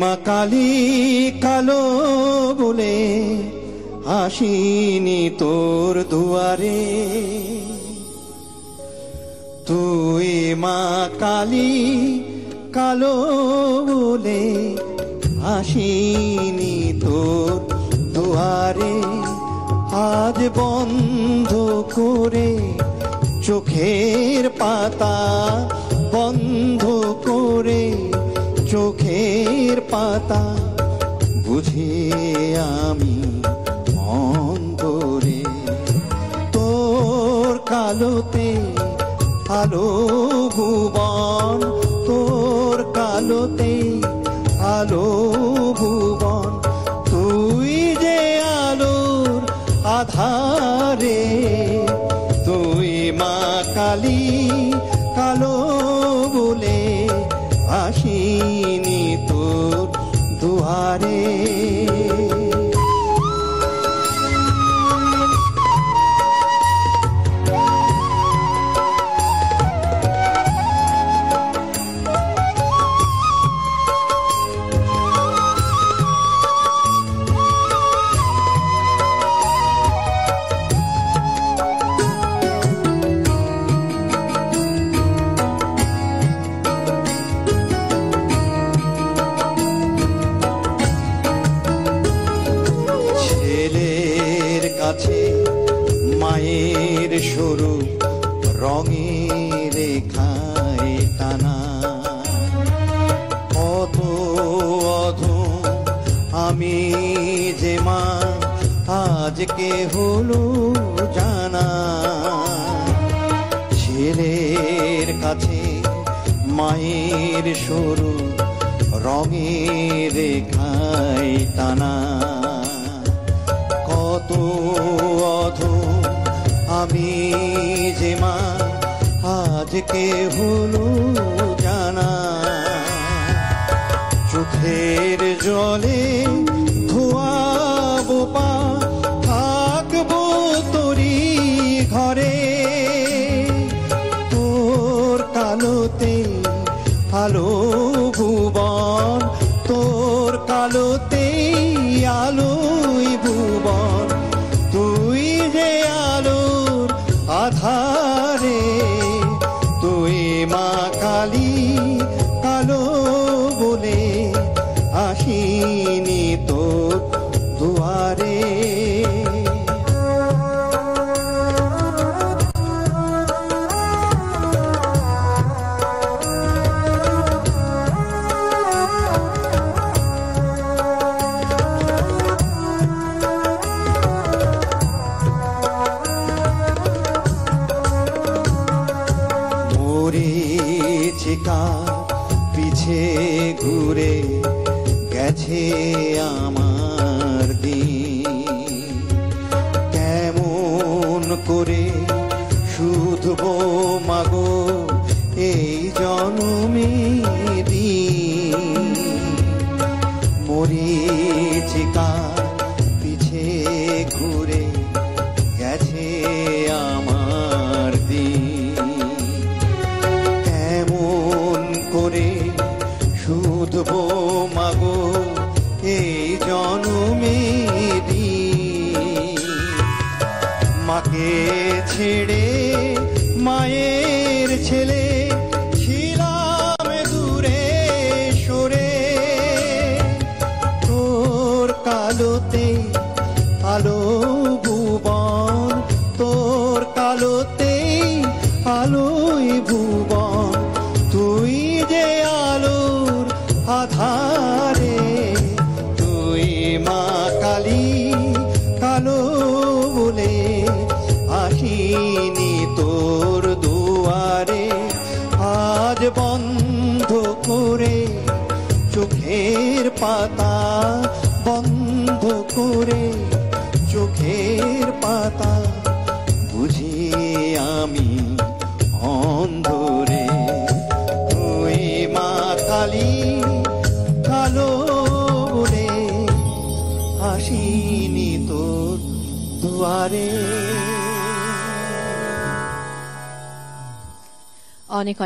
মা কালী কালো বলে আসিনি তোর দুয়ারে, তুই মা কালী কালো বলে আসিনি তোর দুয়ারে। আজ বন্ধ করে চোখের পাতা, বন্ধ করে চোখের পাতা, বুঝে আমি অন্তরে তোর কালোতে আলো ভুবন, তোর কালোতে আলো ভুবন। তুই যে আলোর আধারে, তুই মা কালী কালো বলে আসিনি তোর দুয়ারে। মায়ের স্বরূপ রঙের রেখায় টানা, কত অধম আমি যে মা আজকে হলো জানা। ছেলের কাছে মায়ের স্বরূপ রঙের রেখায় টানা, কত অধম আমি যে মা আজকে হলো জানা। চোখের জলে ধোয়াবো পা, থাকবো তোরি ঘরে, তোর কালোতে আলো ভুবন, তোর কালোতে আলোই ভুবন। তুই যে আলোর আধারে, তুই মা কালী কালো বলে আসিনি তোর দুয়ারে। পিছে ঘুরে গেছে আমার দিন, কেমন করে শুধবো মাগো এই জন্মে দিন। মরীচিকা পিছে ঘুরে গেছে আমার দিন, করে শুধবো মাগো এই জন্মেরি। মাকে ছেড়ে মায়ের ছেলে ছিলাম দূরে সরে, তোর কালোতে আলো ভুবন, তোর কালোতে আলোই ভুবন। তুই যে আলোর আধারে, তুই মা কালী কালো বলে আসিনি তোর দুয়ারে। আজ বন্ধ করে চোখের পাতা, বন্ধ করে চোখের পাতা, বুঝি আমি অন্ধরে। তুই মা কালী কালো বলে আসিনি তোর দুয়ারে। অনেক